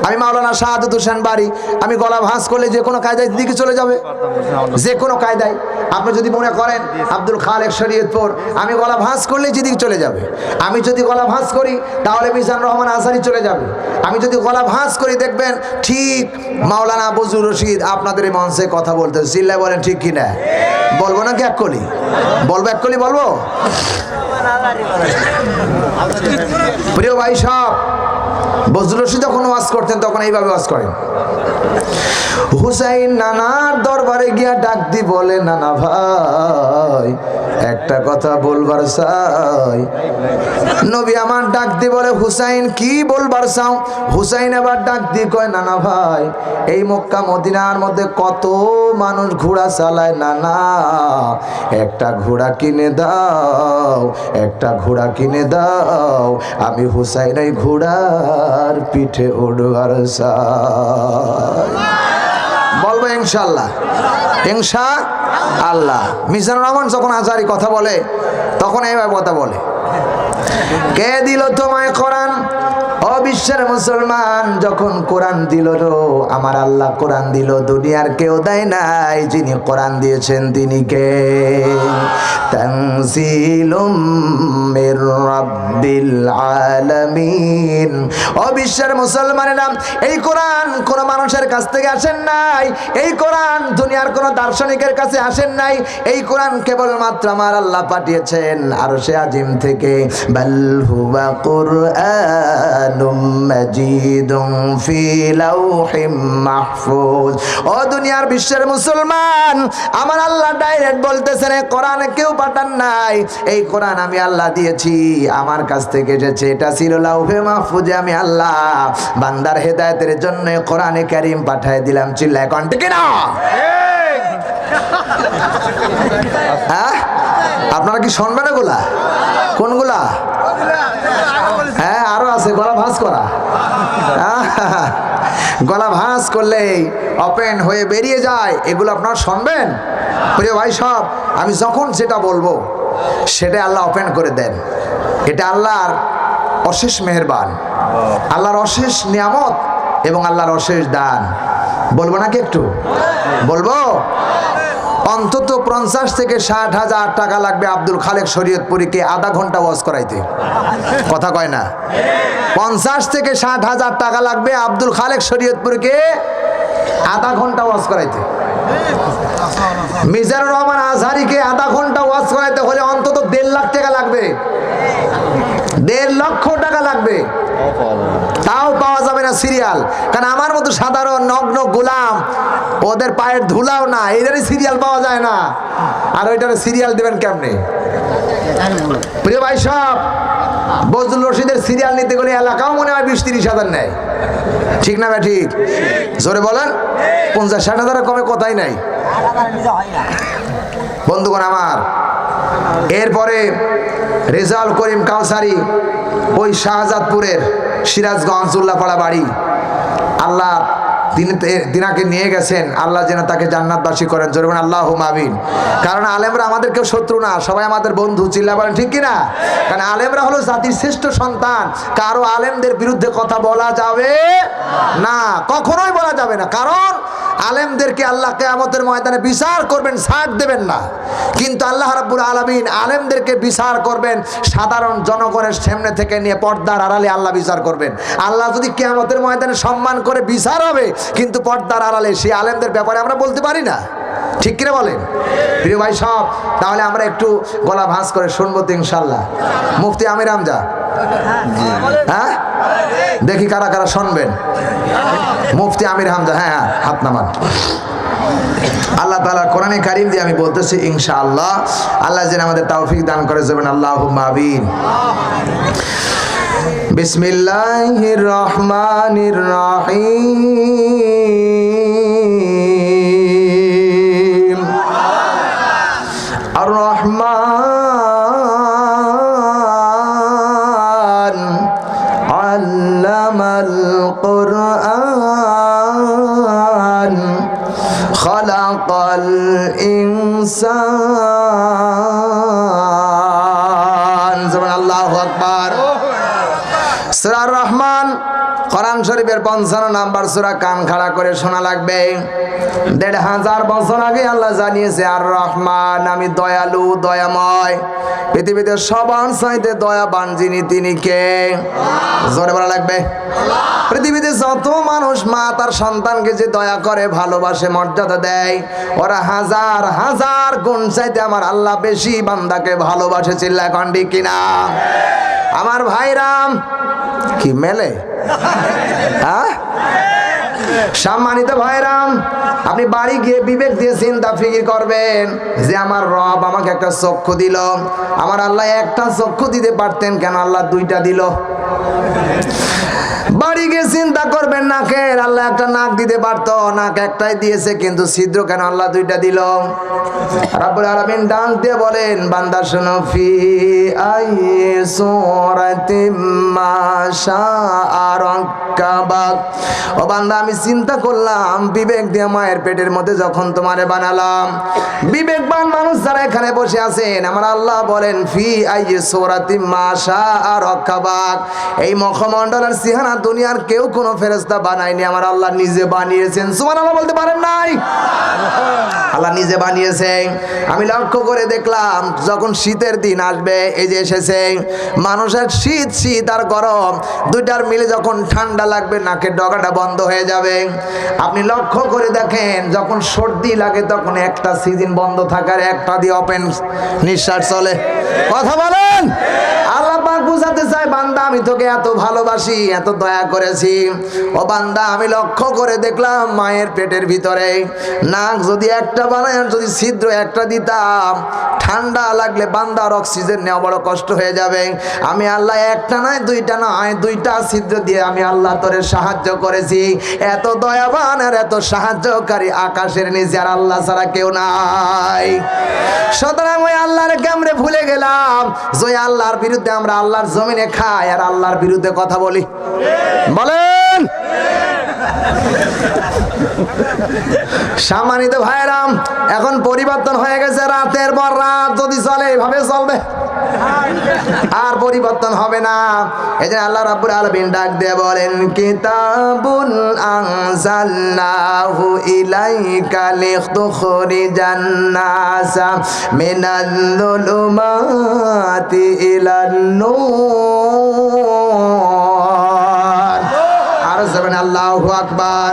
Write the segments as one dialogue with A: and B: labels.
A: আমি মাওলানা শাহাদাত হোসেন বাড়ি, আমি গলা ভাঁজ করলে যে কোনো কায়দায় দিকে চলে যাবে, যে কোনো কায়দায়। আপনি যদি মনে করেন আব্দুল খালেক শরীয়তপুর, আমি গলা ভাঁজ করলে যেদিকে চলে যাবে। আমি যদি গলা ভাঁজ করি তাহলে মিজান রহমান আজহারি চলে যাবে। আমি যদি গলা ভাঁজ করি দেখবেন ঠিক মাওলানা বজলুর রশিদ আপনাদের এই মঞ্চে কথা বলতে, চিল্লায় বলেন ঠিক কিনা? বলবো নাকি এক কলি? বলবো এক কলি বলবো? প্রিয় ভাই সব, বজলুর রশিদ যখন ওয়াজ করতেন তখন এইভাবে ওয়াজ করেন, হুসাইন নানার দরবারে গিয়া ডাক দি বলে, নানা ভাই একটা কথা বলবার চাই। নবী আমার ডাক দি বলে, হুসাইন কি বলবার চাও? হুসাইন আবার ডাক দি কয়, নানা ভাই এই মক্কা মদিনার মধ্যে কত মানুষ ঘোড়া চালায়, নানা একটা ঘোড়া কিনে দাও, একটা ঘোড়া কিনে দাও, আমি হুসাইন এই ঘোড়ার পিঠে উঠবার চাই। বলবো ইনশাআল্লাহ, ইনশাআল্লাহ। মিজানুর রহমান যখন আজহারি কথা বলে তখন এইভাবে কথা বলে, কে দিল তোমায় কোরআন? অবিশ্বের মুসলমান, যখন কোরআন দিল আমার আল্লাহ কোরআন দিল, দুনিয়ার কেউ দেয় নাই, যিনি কোরআন দিয়েছেন তিনি কে? তানজিলুম মির রাব্বিল আলামিন। অবিশ্বের মুসলমানেরা, এই কোরআন কোন মানুষের কাছ থেকে আসেন নাই, এই কোরআন দুনিয়ার কোন দার্শনিকের কাছে আসেন নাই, এই কোরআন কেবলমাত্র আমার আল্লাহ পাঠিয়েছেন আরশে আজিম থেকে। বাল হুয়া কুরআনুম মাজিদুন ফি লাওহিম মাহফুজ। ও দুনিয়ার বিশ্বের মুসলমান, আমার আল্লাহ ডাইরেক্ট বলতেছেন এই কোরআন কেউ পাঠান নাই, এই কোরআন আমি আল্লাহ দিয়েছি, আমার কাছ থেকে এসেছে, এটা ছিল লাওহে মাহফুজে, আমি আল্লাহ বান্দার হেদায়েতের জন্য কোরআনে কারীম পাঠিয়ে দিলাম। চিল্লায় কোন ঠিক না? হ্যাঁ, আপনারা কি শুনবেন এগুলা? কোনগুলা? হ্যাঁ আরো আছে, গলা ভাঁজ করা। গলা ভাঁজ করলেই ওপেন হয়ে বেরিয়ে যায়, এগুলো আপনারা শুনবেন? প্রিয় ভাই সব, আমি যখন যেটা বলবো সেটা আল্লাহ ওপেন করে দেন। এটা আল্লাহর অশেষ মেহেরবান, আল্লাহর অশেষ নিয়ামত এবং আল্লাহর অশেষ দান। বলবো নাকি একটু? বলবো। অন্তত 50 থেকে 60,000 টাকা লাগবে আব্দুল খালেক শরীয়তপুরীকে আধা ঘন্টা ওয়াজ করাইতে। কথা কয় না? 50 থেকে 60,000 টাকা লাগবে আব্দুল খালেক শরীয়তপুরীকে আধা ঘন্টা ওয়াজ করাইতে। মিজানুর রহমান আজহারিকে আধা ঘন্টা ওয়াজ করাইতে হলে অন্তত 1.5 লাখ টাকা লাগবে, 1.5 লক্ষ টাকা লাগবে। তাও পাওয়া যাবে না সিরিয়াল, কারণ আমার মতো সাধারণ নগ্ন গোলাম, ওদের পায়ের ধুলাও না, এটারই সিরিয়াল পাওয়া যায় না, আর ওইটারে সিরিয়াল দেবেন কেমনে? প্রিয় ভাই সব, বজলুর রশিদের সিরিয়াল নিতে গেলে এলাকাও মনে হয় 20-30 হাজার নেয়, ঠিক না? ঠিক জোরে বলেন। 50-60 হাজারের কমে কথাই নাই বন্ধুগণ আমার। এরপরে রেজাউল করিম কাউসারি, ওই শাহজাদপুরের সিরাজগঞ্জ উল্লাপাড়া বাড়ি, আল্লাহ তিনাকে নিয়ে গেছেন, আল্লাহ যেন তাকে জান্নাতবাসী করেন। জোরে বলেন আল্লাহুম্মা আমিন। কারণ আলেমরা আমাদের কেউ শত্রু না, সবাই আমাদের বন্ধু। চিল্লা বলেন ঠিক কিনা? কারণ আলেমরা হলো জাতির শ্রেষ্ঠ সন্তান, কারো আলেমদের বিরুদ্ধে কথা বলা যাবে না, কখনোই বলা যাবে না। কারণ আলেমদেরকে আল্লাহ কিয়ামতের ময়দানে বিচার করবেন, ছাড় দেবেন না। কিন্তু আল্লাহ রাব্বুল আলামিন আলেমদেরকে বিচার করবেন সাধারণ জনগণের সামনে থেকে নিয়ে পর্দার আড়ালে আল্লাহ বিচার করবেন। আল্লাহ যদি কিয়ামতের ময়দানে সম্মান করে বিচার হবে, কিন্তু পর্দার আড়ালে সেই আলেমদের ব্যাপারে আমরা বলতে পারি না, ঠিক কিনা বলেন? প্রিয় ভাই সব, তাহলে আমরা একটু গলা ভাঁজ করে শুনবো তো ইনশাল্লাহ। মুফতি আমির হামজা, হ্যাঁ দেখি কারা কারা শুনবেন। মুফতি আমির হামজা, হ্যাঁ হ্যাঁ হাত নামান। আল্লাহ তাআলা কোরআনে কারীম দিয়ে আমি বলতেছি ইনশাআল্লাহ, আল্লাহ যেন আমাদের তৌফিক দান করে। যাবেন আল্লাহুম্মা আমিন। বিসমিল্লাহির রহমানির রহিম। আর রহমান আল্লামাল কুরআন খালাকাল ইনসান। যাবেন আল্লাহু আকবার। সূরা আর রহমান কোরআন শরীফের 55 নাম্বার সূরা কান খাড়া করে শোনা লাগবে। 1500 বছর আগে আল্লাহ জানিয়েছে আর রহমান, আমি দয়ালু দয়াময়। পৃথিবীতে সবার চাইতে দয়াবান যিনি তিনি কে? জোরে বলা লাগবে। পৃথিবীতে যত মানুষ মা তার সন্তানকে যে দয়া করে, ভালোবাসে, মর্যাদা দেয়, ওরা হাজার হাজার গুণ চাইতে আমার আল্লাহ বেশি বান্দাকে ভালোবাসে। চিল্লা এখন ঠিক কিনা? আমার ভাইরাম কি মেলে? হ্যাঁ, সম্মানিত ভাইরাম, আপনি বাড়ি গিয়ে বিবেক দিয়ে চিন্তা ফিকির করবেন যে আমার রব আমাকে একটা চক্ষু দিল, আমার আল্লাহ একটা চক্ষু দিতে পারতেন, কেন আল্লাহ দুইটা দিল? বাড়ি গিয়ে চিন্তা করবেন, নাকের আল্লাহ একটা নাক দিতে পারতো, নাক একটাই দিয়েছে, কিন্তু ছিদ্র কেন আল্লাহ দুইটা দিল? রব্বুল আলামিন ডাক দিয়ে বলেন, বান্দা শোনো, ফি আইয়ি সূরাতিম মা শাআ রাক্কাবাক। ও বান্দা, আমি চিন্তা করলাম, বিবেক দিয়ে মায়ের পেটের মধ্যে যখন তোমারে বানালাম, বিবেকবান মানুষ যারা এখানে বসে আছেন, আমার আল্লাহ বলেন, ফি আইয়ি সূরাতিম মা শাআ রাক্কাবাক। এই মুখমণ্ডলের চেহারা দুনিয়ার কেউ কোনো ফেরেশতা বানায়নি, আমার আল্লাহ নিজে বানিয়েছেন। সুবহানাল্লাহ বলতে পারেন নাই? আল্লাহ নিজে বানিয়েছে। আমি লক্ষ্য করে দেখলাম, যখন শীতের দিন আসবে, এই যে এসেছে, মানুষের শীত শীত আর গরম দুইটার মিলে যখন ঠান্ডা লাগবে, নাকের ডগাটা বন্ধ হয়ে যাবে। আপনি লক্ষ্য করে দেখেন, যখন সর্দি লাগে তখন একটা সিজন বন্ধ থাকার, একটা দিয়ে ওপেন নিঃশ্বাস চলে। কথা বলেন। আল্লাহ পাক বুঝাতে চায়, বান্দা আমি তোকে এত ভালোবাসি, এত দয়া করেছি। ও বান্দা, আমি লক্ষ্য করে দেখলাম, মায়ের পেটের ভিতরে নাক যদি একটা বানায়, যদি ছিদ্র একটা দিতাম, ঠান্ডা লাগলে বান্দার অক্সিজেন নেওয়া বড় কষ্ট হয়ে যাবে। আমি আল্লাহ একটা নয়, দুইটা নয়, দুইটা ছিদ্র দিয়ে আমি আল্লাহ তোরে সাহায্য করেছি। এত দয়াবান আর এত সাহায্যকারী আকাশের নিচে আর আল্লাহ ছাড়া কেউ নাই। সুতরাং ওই আল্লাহর কেমনে ভুলে গেলাম যে আল্লাহর বিরুদ্ধে আমরা আল্লাহর জমিনে খাই আর আল্লাহর বিরুদ্ধে কথা বলি? বলেন। সম্মানিত ভাইরাম, এখন পরিবর্তন হয়ে গেছে। রাতের পর রাত যদি চলে, এভাবে চলবে, আর পরিবর্তন হবে না। এজন্য আল্লাহ রাব্বুল আলামিন ডাক দিয়ে বলেন, কিতাবুন আনজালনাহু ইলাইকা লিতুখরিজান নাসা মিনাল-যুলুমাতি ইলান-নূর। আর যাবেন আল্লাহু আকবার।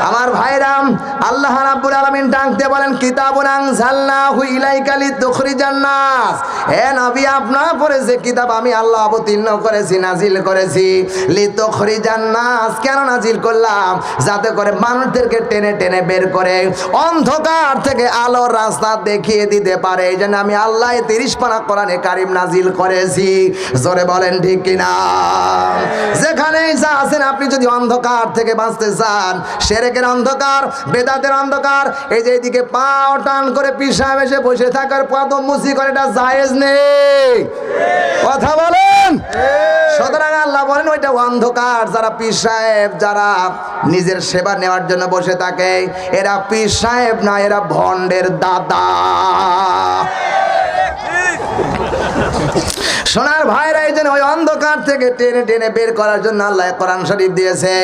A: আমার ভাইরাম, আল্লাহ রাব্বুল আলামিন ডাক দিয়ে বলেন, কিতাবুন আনজালনাহু ইলাইকা লিতুখরিজান নাস। হে নবী, আপনার পরে যে কিতাব আমি আল্লাহ অবতীর্ণ করেছি, নাজিল করেছি, লিতুখরিজান নাস। কেন নাজিল করলাম? যাতে করে মানুষদেরকে টেনে টেনে বের করে অন্ধকার থেকে আলোর রাস্তা দেখিয়ে দিতে পারে। এই জন্য আমি আল্লাহ 30 পারা কোরআনে কারিম নাজিল করেছি। জোরে বলেন ঠিক কিনা? যেখানেই যা আছেন, আপনি যদি অন্ধকার থেকে বাঁচতে চান, শিরকের অন্ধকার, বেদাতের অন্ধকার, এই যে এদিকে পাও টান করে পিছায় এসে বসে থাকার, পাদম মুসি করে, এটা জায়েজ নেই। কথা বলেন। সুতরাং আল্লাহ বলেন, ওইটা অন্ধকার। যারা পীর সাহেব, যারা নিজের সেবা নেওয়ার জন্য বসে থাকে, এরা পীর সাহেব না, এরা ভণ্ডের দাদা। সোনার ভাইরা, এই জন্য ওই অন্ধকার থেকে টেনে টেনে বের করার জন্য আল্লাহ কোরআন শরীফ দিয়েছে।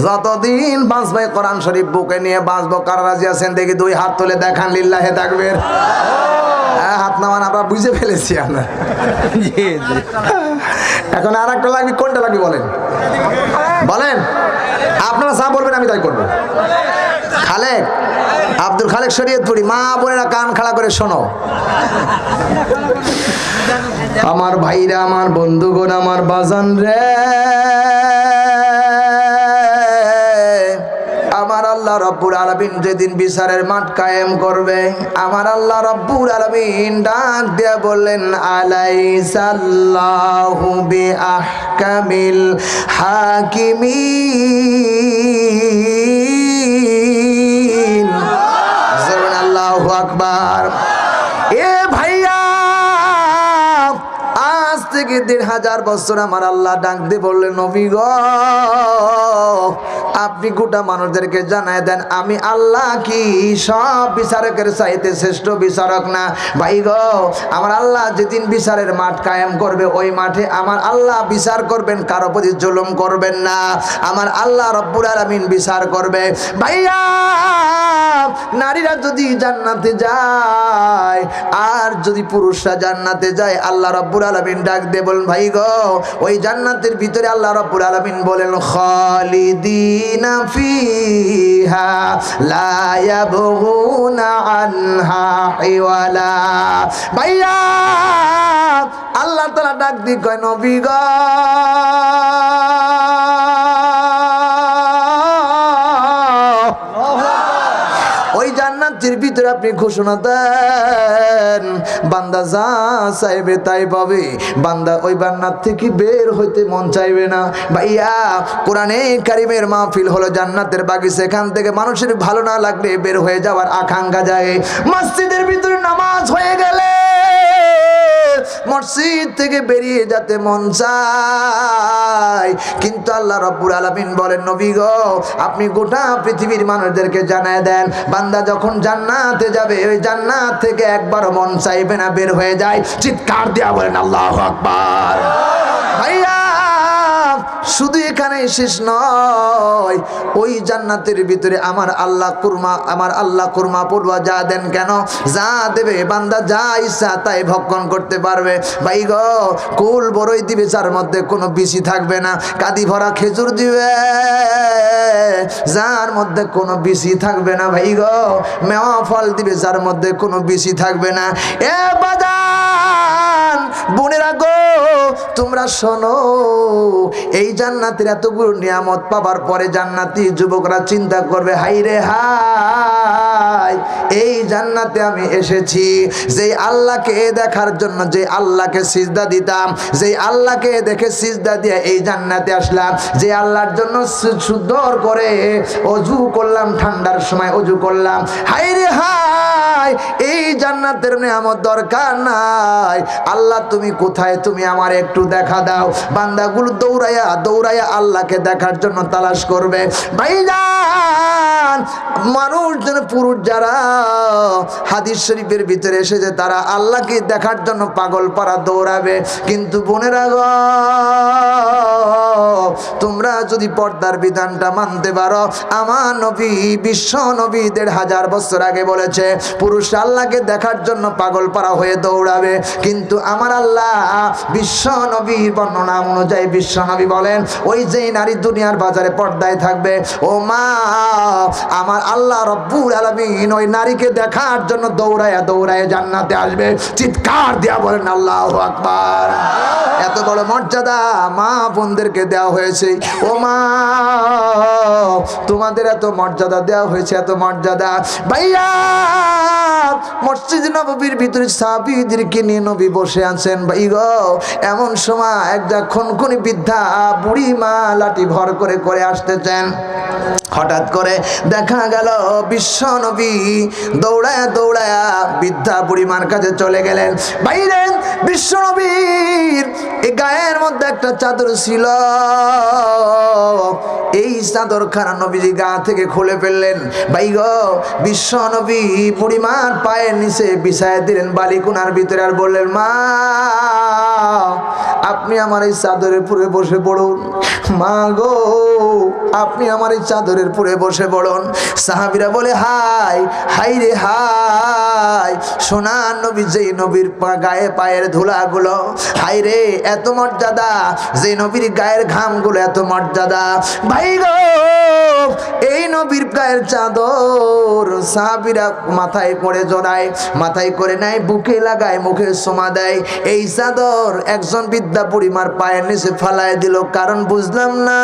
A: যতদিন বাঁচবে কোরআন শরীফ বুকে নিয়ে বাঁচবো। কারা রাজি আছেন দেখি? 2 হাত তুলে দেখান। লিল্লাহে তাকবীর। হাত নামান, আমরা বুঝে ফেলেছি। আমরা এখন আর একটা লাগবে। কোনটা লাগবে বলেন? বলেন। আপনারা যা বলবেন আমি তাই করবো। খালেক, আব্দুল খালেক শরীয়তপুরি। মা বোনেরা কান খাড়া করে শোনো। আমার ভাইরা, আমার বন্ধুগণ, আমার বাজান রে, আমার আল্লাহ রব্বুল আলামিন যেদিন বিচারের মাঠ কায়েম করবে, আমার আল্লাহ রব্বুল আলামিন ডাক দিয়ে বললেন, আলাইসাল্লাহু বিআহকামিল হাকিমিন। আল্লাহু আকবার। এ ভাইয়া, আজ থেকে 1500 বছর আমার আল্লাহ ডাক দিয়ে বললেন, নবী গো, আপনি গোটা মানুষদেরকে জানায় দেন আমি আল্লাহ কি সব বিচারকের চাইতে শ্রেষ্ঠ বিচারক না? ভাই গো, আমার আল্লাহ যেদিন বিচারের মাঠ কায়েম করবে, ওই মাঠে আমার আল্লাহ বিচার করবেন, কারো প্রতি জুলুম করবেন না। আমার আল্লাহ রব্বুল আলামিন বিচার করবে। ভাইয়া, নারীরা যদি জান্নাতে যায় আর যদি পুরুষরা জান্নাতে যায়, আল্লাহ রব্বুল আলামিন ডাক দিয়ে বলেন, ভাই গো, ওই জান্নাতের ভিতরে আল্লাহ রব্বুল আলামিন বলেন, খালিদিনা ফিহা লা ইয়াবগুনা আনহা হিওয়ালা। ভাইয়া, আল্লাহ তাআলা ডাক দিয়ে কয়, নবী গো, ওই জান্নাতের ভিতরে আপনি ঘোষণা দেন, বান্দা যা চাইবে তাই পাবে। বান্দা ওই জান্নাত থেকে বের হইতে মন চাইবে না। ভাইয়া, কোরআনে কারিমের মাহফিল হলো জান্নাতের বাগিচা। এখান থেকে মানুষের ভালো না লাগলে বের হয়ে যাওয়ার আকাঙ্ক্ষা যায়। মসজিদের ভিতরে নামাজ হয়ে গেলে মসজিদ থেকে বেরিয়ে যেতে মন চায়, কিন্তু আল্লাহ রব্বুল আলামিন বলেন, নবী গো, আপনি গোটা পৃথিবীর মানুষদেরকে জানায় দেন, বান্দা যখন জান্নাতে যাবে, ওই জান্নাত থেকে একবার মন চাইবে না বের হয়ে যায়। চিৎকার দিয়া বলেন আল্লাহু আকবার। ভাইয়া, শুধু এখানে শেষ নয়, ওই জান্নাতের ভিতরে আমার আল্লাহ কুরমা পড়ুয়া যা দেন কেন, যা দেবে বান্দা যা ইচ্ছা তাই ভক্ষণ করতে পারবে। ভাই গো, কুল বড়ই দিবে যার মধ্যে কোনো বিচি থাকবে না, কাদি ভরা খেজুর দিবে যার মধ্যে কোনো বিচি থাকবে না। ভাই গো, মেওয়া ফল দিবে যার মধ্যে কোনো বিচি থাকবে না। এ বাজান, বোনেরা গো, তোমরা শোনো, এই জান্নাতের এতগুলো নিয়ামত পাবার পরে জান্নাতি যুবকরা চিন্তা করবে, হাই রে হাই, এই জান্নাতে আমি এসেছি যে আল্লাহকে দেখার জন্য, যে আল্লাহকে সিজদা দিতাম, যে আল্লাহকে দেখে সিজদা দিয়ে এই জান্নাতে আসলাম, যে আল্লাহর জন্য সুন্দর করে অজু করলাম, ঠান্ডার সময় অজু করলাম। হাই রে হাই, এই জান্নাতের নিয়ামত দরকার নাই। আল্লাহ তুমি কোথায়, তুমি আমার একটু দেখা দাও। বান্দাগুলো দৌড়াইয়া দৌড়াইয়া আল্লাহকে দেখার জন্য তালাশ করবে। ভাইজান, মানুষজন পুরুষ যারা হাদিস শরীফের ভিতরে এসেছে, তারা আল্লাহকে দেখার জন্য পাগল পারা দৌড়াবে। কিন্তু বোনেরা গো, তোমরা যদি পর্দার বিধানটা মানতে পারো, আমার নবী, বিশ্ব নবী 1500 বছর আগে বলেছে, পুরুষ আল্লাহকে দেখার জন্য পাগল পারা হয়ে দৌড়াবে। কিন্তু আমার আল্লাহ বিশ্ব নবীর বর্ণনা অনুযায়ী বিশ্ব নবী বলেন, ওই যে নারী দুনিয়ার বাজারে পর্দায় থাকবে, ও মা, আমার আল্লাহ রব্বুল আলামিন ওই নারীকে দেখার জন্য দৌড়ায়া দৌড়ায় জান্নাতে আসবে। চিৎকার দিয়া বলেন আল্লাহু আকবার। এত বড় মর্যাদা মা বোনদেরকে দেওয়া হয়েছে। ও মা, তোমাদের এত মর্যাদা দেওয়া হয়েছে, এত মর্যাদা। ভাইয়া, মসজিদ নববীর ভিতরে সাহাবীদেরকে নিয়ে নবী বসে আছেন। ভাই গো, এমন সময় একটা খুনখুনি বৃদ্ধা বুড়ি মা লাঠি ভর করে করে আসতেছেন। হঠাৎ করে দেখা গেল বিশ্ব নবী দৌড়ায়া দৌড়ায়া বৃদ্ধা বুড়িমার কাছে চলে গেলেন। বাইরে বিশ্ব নবীর এই গায়ের মধ্যে একটা চাদর ছিল, এই চাদরখানা নবীজি গা থেকে খুলে ফেললেন। ভাই গো, বিশ্ব নবী বুড়িমার পায়ের নিচে বিছায় দিলেন বালিকুনার ভিতরে, আর বললেন, মা, আপনি আমার এই চাদরের উপরে বসে পড়ুন। মা গো, আপনি আমার এই চাদরের উপরে বসে পড়ুন। সাহাবীরা বলে, হাই হাই রে হাই, সোনার নবী, যেই নবীর গায়ে পায়ের ধুলাগুলো, হাই রে, এত মর্যাদা, যে নবীর গায়ের ঘামগুলো এত মর্যাদা। ভাই গো, এই নবীর গায়ের চাদর সাহাবীরা মাথায় পড়ে জড়ায়, মাথায় করে নেয়, বুকে লাগায়, মুখে সোমা দেয়। এই চাদর একজন বৃদ্ধা বুড়িমার পায়ের নিচে ফালায় দিল। কারণ বুঝলাম না।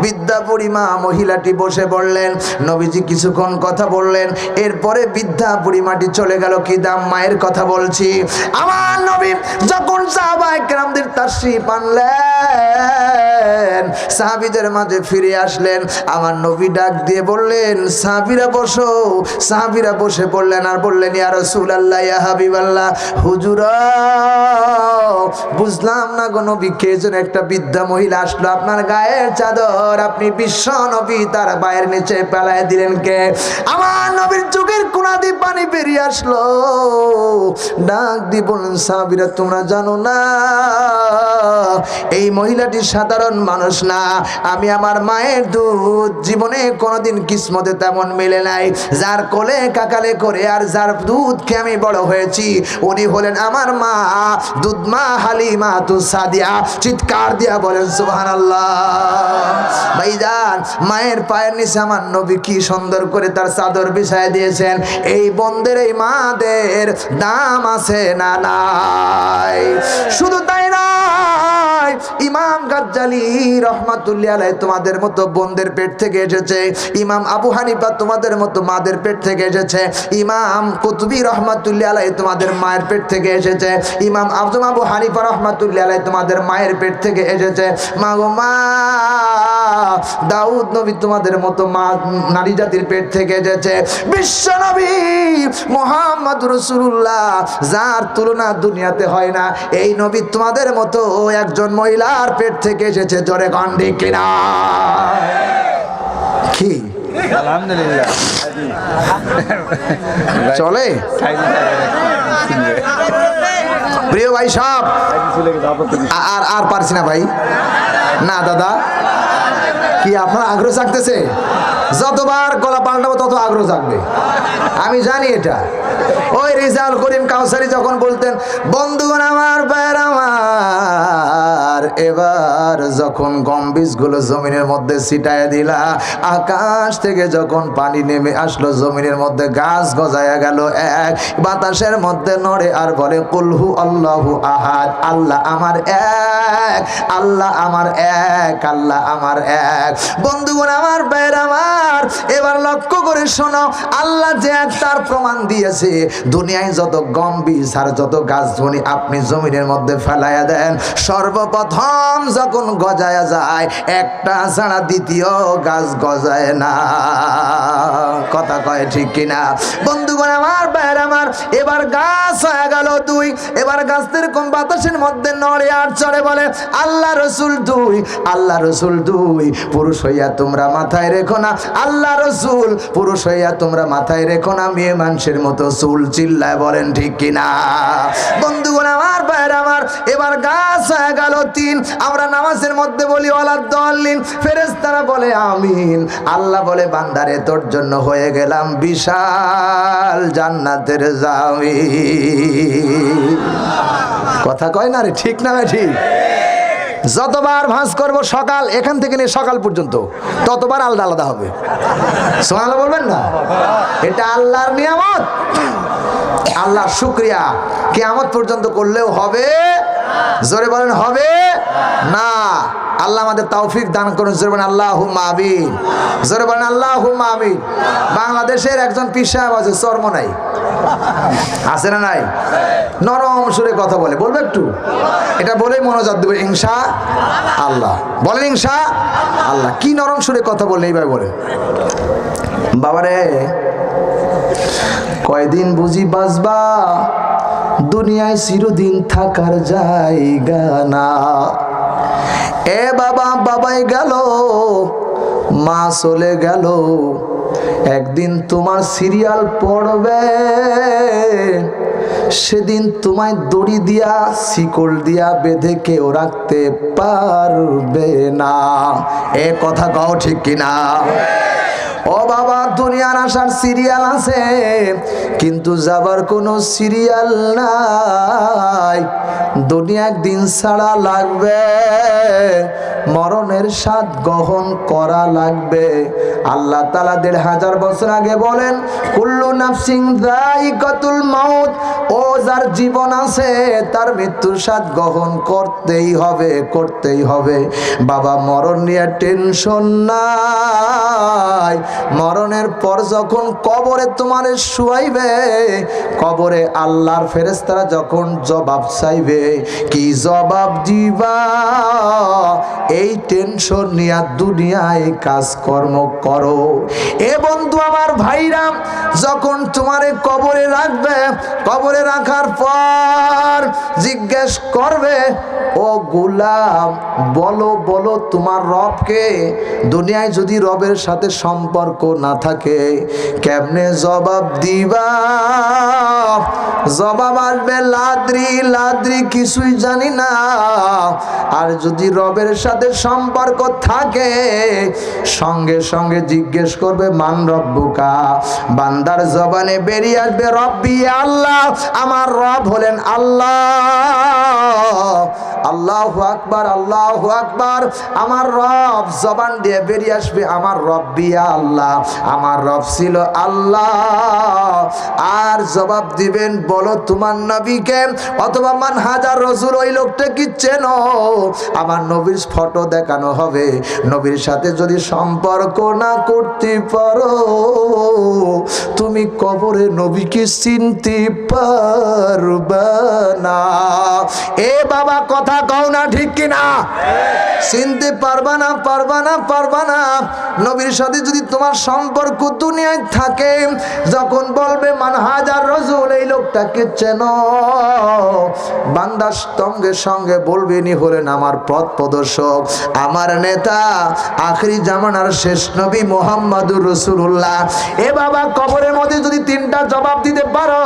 A: বৃদ্ধা বুড়িমা মহিলাটি বসে পড়লেন, নবীজি কিছুক্ষণ কথা বললেন, এরপরে বৃদ্ধা বুড়িমাটি চলে গেল। কি দাম মায়ের কথা বলছি। আমার নবী যখন সাহাবায়ে কেরামদের তাশরীফ আনলেন, সাহাবীদের মাঝে ফিরে আসলেন। আমার নবী ডাক দিয়ে বললেন, সাহাবীরা বসো। সাহাবীরা বসে পড়লেন আর বললেন, ইয়া রাসূলুল্লাহ, ইয়া হাবিবাল্লাহ, হুজুরা বুঝলাম না গো নবী, কে যেন একটা বৃদ্ধা মহিলা আসলো, আপনার গায়ের চাদর আপনি বিশ্ব নবী তার পায়ের নিচে ফেলায় দিলেন কে? আমার নবীর চোখের কোণা দিয়ে পানি বেরিয়ে আসলো। ডাক দিয়ে বললেন, সাহাবীরা তোমরা জানো না এই মহিলাটি সাধারণ মানুষ না, আমি আমার মায়ের দুধ জীবনে কোনোদিন কিসমতে তেমন মিলে নাই, যার কোলে কাকালে করে আর যার দুধ খেয়ে আমি বড় হয়েছি উনি হলেন আমার মা, দুধ মা হালিমা তু সাদিয়া। চিৎকার দিয়া বলেন সুবহানাল্লাহ। ভাইজান, মায়ের পায়ের নিচে আমার নবী কি সুন্দর করে তার চাদর বিছায় দিয়েছেন। এই বোনদের এই মাদের দাম আছে না নাই? শুধু তাই নয়, ইমাম গাজ্জালি রহমাতুল্লাহ আলাইহি তোমাদের মতো বোনদের পেট থেকে এসেছে। ইমাম আবু হানিফা তোমাদের মতো মাদের পেট থেকে এসেছে। ইমাম কুতুবী রহমাতুল্লাহ আলাইহি তোমাদের মায়ের পেট থেকে এসেছে। ইমাম আবু হানিফা রহমাতুল্লাহ আলাইহি তোমাদের মায়ের পেট থেকে এসেছে। মা গো মা, দাউদ নবী তোমাদের মতো মা নারী জাতির পেট থেকে এসেছে। বিশ্ব নবী মুহাম্মদ রাসূলুল্লাহ, যার তুলনা দুনিয়াতে হয় না, এই নবী তোমাদের মতো একজন মহিলার পেট থেকে এসেছে। জোরে গান ঠিক কিনা? কি
B: আলহামদুলিল্লাহ
A: চলে? প্রিয় ভাই সব আর পারছি না ভাই। না দাদা, কি আপনার আগ্রহ জাগতেছে? যতবার গলা পাল্টাবো তত আগ্রহ জাগবে, আমি জানি এটা। ওই রেজাউল করিম কাউসারি যখন বলতেন, বন্ধুগণ আমার ভাইয়ের আমার, এবার যখন গম বীজগুলো জমিনের মধ্যে ছিটায় দিলা, আকাশ থেকে যখন পানি নেমে আসলো, জমিনের মধ্যে গাছ গজায়া গেল, এক বাতাসের মধ্যে নড়ে আর বলে, কুলহু আল্লাহু আহাদ, আল্লাহ আমার এক, আল্লাহ আমার এক, আল্লাহ আমার এক। বন্ধুগণ আমার ভাইয়ের আমার, এবার লক্ষ্য করে শোনো, আল্লাহ যে এক তার প্রমাণ দিয়েছে। দুনিয়ায় যত গম বীজ আর যত গাছগুলি আপনি জমিনের মধ্যে ফেলাইয়া দেন, সর্বপ্রথম যখন গজায়া যায় একটা ছাড়া দ্বিতীয় গাছ গজায় না। কথা কয় ঠিক কিনা? বন্ধুগণ আমার ভাইয়ের আমার, এবার গাছ হয়ে গেল দুই। এবার গাছ এরকম বাতাসের মধ্যে নড়ে আর চড়ে বলে, আল্লাহ রসুল দুই, আল্লাহ রসুল দুই। পুরুষ হইয়া তোমরা মাথায় রেখো না, আল্লাহ রসুল পুরুষ হইয়া তোমরা মাথায় রেখো না, মেয়ে মানুষের মতো চুল। চিল্লায় বলেন ঠিক কিনা? বন্ধুগণ আমার ভাইয়ের আমার, এবার গাছ হয়ে গেল তিন। আমরা নামাজের মধ্যে বলি ওয়ালাদ-দাল্লিন, ফেরেশতারা বলে আমিন। আল্লাহ বলে, বান্দারে তোর জন্য হয়ে গেলাম বিশাল জান্নাতের জামি। কথা কয় না রে, ঠিক না ঠিক? যতবার ভাঁজ করবো সকাল এখান থেকে নিয়ে সকাল পর্যন্ত, ততবার আলাদা আলাদা হবে। সুবহানাল্লাহ বলবেন না? এটা আল্লাহর নিয়ামত, আল্লাহর শুকরিয়া। কিয়ামত পর্যন্ত করলেও হবে? জোরে বলেন হবে না। আল্লাহ আমাদের তৌফিক দান করুন। জোরে বলেন আল্লাহুম্মা আমিন। জোরে বলেন আল্লাহুম্মা আমিন। বাংলাদেশের একজন পীর সাহেব আছে, চর্ম নাই, আছে না নাই? নরম সুরে কথা বলে, বলবে একটু? এটা বলেই মনোযোগ দেবে ইনশা আল্লাহ। বলেন ইনশা আল্লাহ। কি নরম সুরে কথা বললে এইভাবে বলে, বাবারে কয়দিন বুঝি বাঁচবা, দুনিয়ায় চিরদিন থাকার জায়গা না। এ বাবা, বাবাই গেল, মা চলে গেল, একদিন তোমার সিরিয়াল পড়বে, সেদিন তোমায় দড়ি দিয়া শিকল দিয়া বেঁধে কেউ রাখতে পারবে না। এ কথা কও ঠিক কিনা? ও বাবা, দুনিয়ার আসার সিরিয়াল আছে কিন্তু যাবার কোনো সিরিয়াল নাই। দুনিয়া একদিন ছাড়া লাগবে, মরণের স্বাদ গ্রহণ করা লাগবে। আল্লাহ তাআলা ১৫০০ বছর আগে বলেন, কুল্লু নাফসিন যায়িকাতুল মাউত, ও যার জীবন আছে তার মৃত্যুর স্বাদ গ্রহণ করতেই হবে, করতেই হবে। বাবা, মরণ নিয়ে টেনশন নাই, মরণের পর যখন কবরে তোমারে শুয়াইবে, কবরে আল্লাহর ফেরেশতারা যখন জবাব চাইবে, কি জবাব দিবা? এই টেনশন নিয়ে দুনিয়ায় কাজকর্ম করো। এ বন্ধু আমার ভাইরা, যখন তোমারে কবরে রাখবে, কবরে রাখার পর জিজ্ঞেস করবে, ও গোলাম বলো বলো তোমার রবকে। দুনিয়ায় যদি রবের সাথে সম্পর্ক না থাকে কেমনে জবাব দিবা? জবাব আসবে লাদ্রি লাদ্রি, কিছুই জানি না। আর যদি রবের সাথে সম্পর্ক থাকে সঙ্গে সঙ্গে জিজ্ঞেস করবে মান রব্বুকা। বান্দার জবানে বেরিয়ে আসবে রব্বি আল্লাহ, আমার রব হলেন আল্লাহ। আল্লাহু আকবার, আল্লাহু আকবার। আমার রব জবান দিয়ে বেরিয়ে আসবে আমার রব্বি আল্লাহ, আমার রব ছিল আল্লাহ। আর জবাব দিবেন বলো তোমার নবীকে, অথবা মান হাজার রাসূল, ওই লোকটা কি চেনো? আমার নবীর ফটো দেখানো হবে। নবীর সাথে যদি সম্পর্ক না করতে পারো তুমি কবরে নবীকে চিনতে পারবা না। এ বাবা কথা কও না ঠিক কিনা? চিনতে পারবা না, পারবা না, পারবা না। নবীর সাথে যদি তোমার সম্পর্ক দুনিয়ায় থাকে, যখন বলবে মান হাজার রাসূল, এই লোকটাকে চেনো, বান্দা সঙ্গে সঙ্গে বলবে নি হলেন আমার পথ প্রদর্শক, আমার নেতা, আখরি জামানার শেষ নবী মুহাম্মাদুর রাসূলুল্লাহ। এ বাবা কবরের মধ্যে যদি তিনটা জবাব দিতে পারো,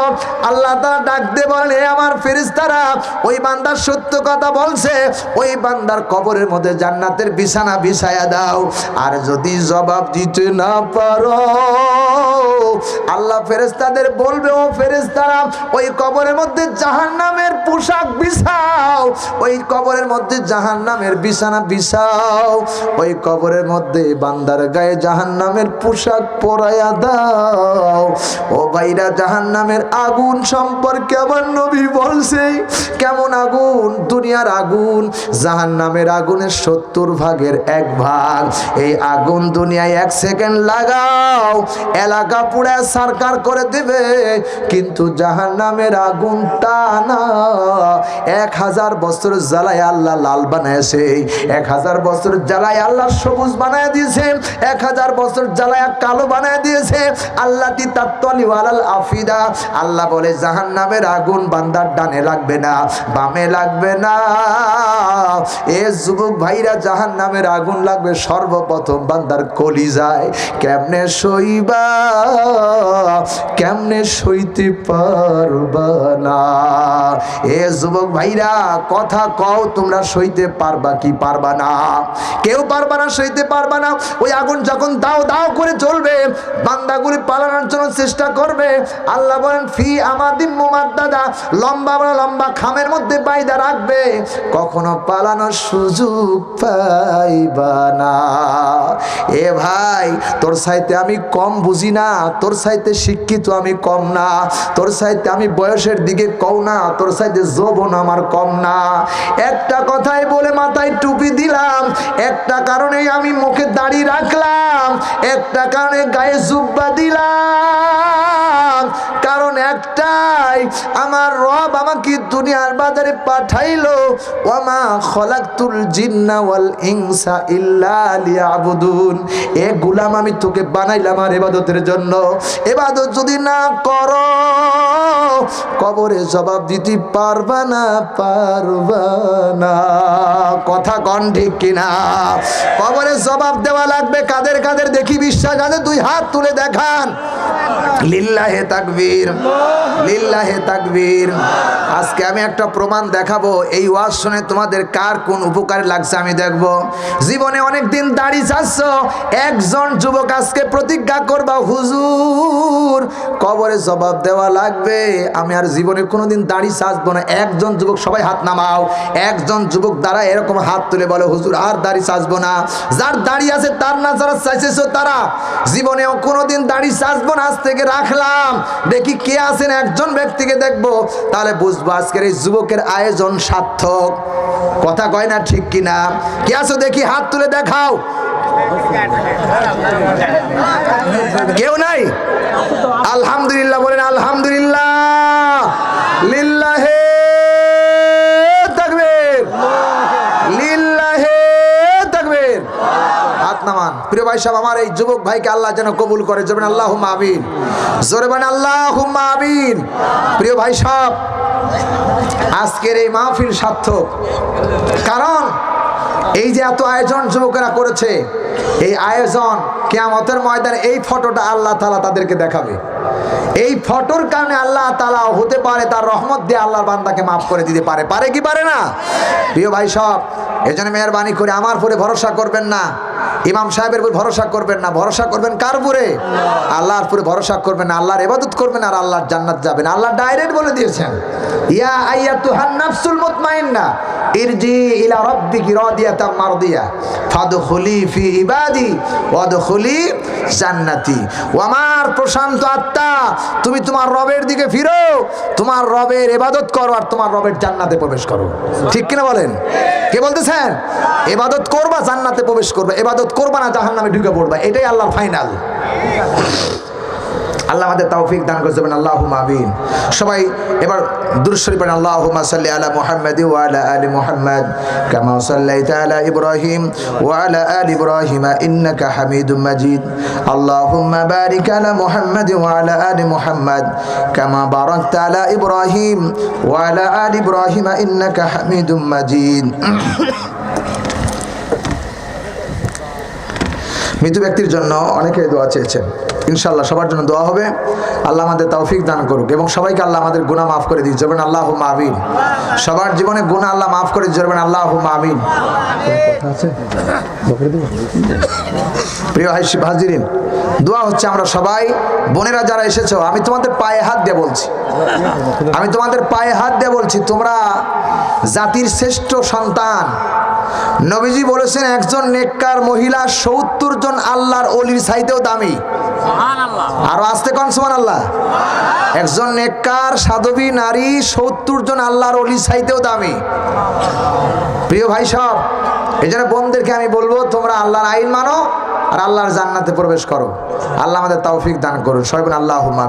A: আল্লাহ তাআলা ডাক দিয়ে বলেন, হে আমার ফেরেশতারা, ওই বান্দা সত্য কথা বলছে, ওই বান্দার কবরের মধ্যে জান্নাতের বিছানা বিছায়া দাও। আর যদি জবাব দিতে না পারো, আল্লাহ ফেরেশতাদের বলবে, ও ফেরেশতারা, ওই কবরের মধ্যে জাহান্নামের পোশাক বিছাও, ওই কবরের মধ্যে জাহান্নামের বিছানা বিছাও, ওই কবরের মধ্যে বান্দার গায়ে জাহান্নামের পোশাক পরায়া দাও। ও ভাইরা, জাহান্নামের আগুন সম্পর্কে আমার নবী বলছে কেমন আগুন? দুনিয়ার আগুন জাহান্নামের আগুনের 70 ভাগের 1 ভাগ। এই আগুন দুনিয়ায় 1 সেকেন্ড লাগাও এলাকা পুড়ে সরকার করে দিবে, কিন্তু জাহান্নামের আগুন টানা 1000 বছর জ্বালায় আল্লাহ লাল বানাইছে, 1000 বছর জ্বালায় আল্লাহ সবুজ বানায় দিয়েছে, 1000 বছর জ্বালায় কালো বানায় দিয়েছে। আল্লাহ তাত্তালি ওয়ালাল আফিদা। আল্লাহ বলে জাহান্নামের আগুন বান্দার ডানে লাগবে না, বামে লাগবে না। এ যুবক ভাইরা, জাহান্নামের আগুন লাগবে সর্বপ্রথম বান্দার কলিজায়। কেমনে সইবা? কেমনে সইতে পারবা না? এ যুবক ভাইরা কথা কও, তোমরা সইতে পারবা কি পারবা না? কেউ পারবা না, সইতে পারবা না। ওই আগুন যখন দাও দাও করে জ্বলবে, বান্দাগুলি পালানোর জন্য চেষ্টা করবে। আল্লাহ বলেন ফি আমাদিম মুমাদ্দাদা, লম্বা লম্বা খামের মধ্যে বাইদা রাখবে, কখনো পালানোর সুযোগ পাইবা না। এ ভাই, তোর সাইতে আমি কম বুঝি না, তোর সাইতে শিক্ষিত আমি কম না, তোর সাইতে আমি বয়সের দিকে কম না, তোর সাইতে যৌবন আমার কম না। একটা কথাই বলে মাথায় টুপি দিলাম, একটা কারণে আমি মুখে দাড়ি রাখলাম, একটা কারণে গায়ে জুব্বা দিলাম, কারণ একটাই, আমার রব আমাকে দুনিয়ার বাজারে পাঠাইলো, ওয়ামা খলাকতুল জিন্না ওয়াল ইনসা ইল্লা লিয়াবুদুন। এ গোলাম, আমি তোকে বানাইলাম আর ইবাদতের জন্য। ইবাদত যদি না করো কবরে জবাব দিতে পারবা না, পারবা না। কথা কন ঠিক কিনা? কবরে জবাব দেওয়া লাগবে। কাদের কাদের দেখি বিশ্বাস আছে? 2 হাত তুলে দেখান। লিল্লাহে তাকবীর, লিল্লাহে তাকবীর। আজকে আমি একটা প্রমাণ দেখাবো, এই ওয়াজ শুনে তোমাদের কার কোন উপকার লাগছে আমি দেখব। জীবনে অনেক দিন দাড়ি চাচ্ছ, একজন যুবক আজকে প্রতিজ্ঞা করবা, হুজুর কবরে জবাব দেওয়া লাগবে, আমি আর জীবনে কোনোদিন দাড়ি চাচবো না। একজন যুবক, সবাই হাত নামাও। একজন যুবক দ্বারা এরকম হাত তুলে বলে, হুজুর আর দাড়ি চাচবো না। যার দাড়ি আছে তার না, যারা চাইছেছো তারা জীবনেও কোনোদিন দাড়ি চাচবো না, আজ থেকে রাখলাম। দেখি কে আছেন, একজন ব্যক্তিকে দেখবো, তাহলে বুঝবো আজকের এই যুবকের আয়োজন সার্থক। কথা কয় না ঠিক কিনা? কে আছো দেখি, হাত তুলে দেখাও। কেউ নাই? আলহামদুলিল্লাহ বলেন, আলহামদুলিল্লাহ। লিল্লাহে তাকবীর, লিল্লাহে তাকবীর। হাত নামান। প্রিয় ভাই সাহেব, আমার এই যুবক ভাইকে আল্লাহ যেন কবুল করে, জোরে বলেন আল্লাহুম্মা আমিন, জোরে বলেন আল্লাহুম্মা আমিন। প্রিয় ভাই সাহেব, আজকের এই মাহফিল সার্থক, কারণ এই যে এত আয়োজন যুবকেরা করেছে, এই আয়োজন কিয়ামতের ময়দানে এই ফটোটা আল্লাহ তাআলা তাদেরকে দেখাবে। এই ফটোর কারণে আল্লাহ তাআলা হতে পারে তার রহমত দিয়ে আল্লাহর বান্দাকে মাফ করে দিতে পারে। পারে কি পারে না? প্রিয় ভাই সব, এজন্য মেহেরবানি করে আমার উপরে ভরসা করবেন না, ইমাম সাহেবের উপর ভরসা করবেন না, ভরসা করবেন কার উপরে? আল্লাহর উপরে ভরসা করবেন, আল্লাহর ইবাদত করবেন আর আল্লাহর জান্নাত যাবেন। আল্লাহ ডাইরেক্ট বলে দিয়েছেন, ইয়া আইয়াতুহান নাফসুল মুতমাইন্না ইরজি ইলা রাব্বিকি রাদিয়াতাম মারদিয়া ফাদখুলি ফি ইবাদি ওয়াদখুলি জান্নাতি। ও আমার প্রশান্ত আত্মা, তুমি তোমার রবের দিকে ফিরো, তোমার রবের ইবাদত করো আর তোমার রবের জান্নাতে প্রবেশ করো। ঠিক কিনা বলেন? কে বলতেছেন? ইবাদত করবা, জান্নাতে প্রবেশ করবে। ইবাদত করবা না, জাহান্নামে ঢুকে পড়বা। এটাই আল্লাহর ফাইনাল। আল্লাহ আমাদের তৌফিক দান করবেন, আল্লাহুম্মা আমিন। সবাই এবার দুরূদ শরীফ পড়েন, আল্লাহুম্মা সাল্লি আলা মুহাম্মাদি ওয়া আলা আলি মুহাম্মাদ কামা সাল্লাইতা আলা ইব্রাহিম ওয়া আলা আলি ইব্রাহিম ইন্নাকা হামিদুম মাজিদ। আল্লাহুম্মা বারিক আলা মুহাম্মাদি ওয়া আলা আলি মুহাম্মাদ কামা বারাকতা আলা ইব্রাহিম ওয়া আলা আলি ইব্রাহিম ইন্নাকা হামিদুম মাজিদ। মৃত ব্যক্তির জন্য অনেকে দোয়া চেয়েছেন, ইনশাআল্লাহ সবার জন্য দোয়া হবে। আল্লাহ আমাদের তৌফিক দান করুক এবং সবাইকে আল্লাহ আমাদের গুনাহ মাফ করে দিন, জোরে বলেন আল্লাহুম্মা আমিন। সবার জীবনে গুনাহ আল্লাহ মাফ করে, জোরে বলেন আল্লাহুম্মা আমিন। প্রিয় হাজিরিন, দোয়া হচ্ছে আমরা সবাই, বোনেরা যারা এসেছো, আমি তোমাদের পায়ে হাত দিয়ে বলছি, আমি তোমাদের পায়ে হাত দিয়ে বলছি, তোমরা জাতির শ্রেষ্ঠ সন্তান। নবীজি বলেছেন, একজন নেককার মহিলা ৭০ জন আল্লাহর ওলির চাইতেও দামি। আরো আসতে কোন সুবহানাল্লাহ। একজন নেককার সাধবী নারী ৭০ জন আল্লাহর ওলির চাইতেও দামি। প্রিয় ভাই সব, এই জন্য বোনদেরকে আমি বলবো, তোমরা আল্লাহর আইন মানো আর আল্লাহর জান্নাতে প্রবেশ করো। আল্লাহ আমাদের তৌফিক দান করুন। সবাই বলুন আল্লাহুম্মা।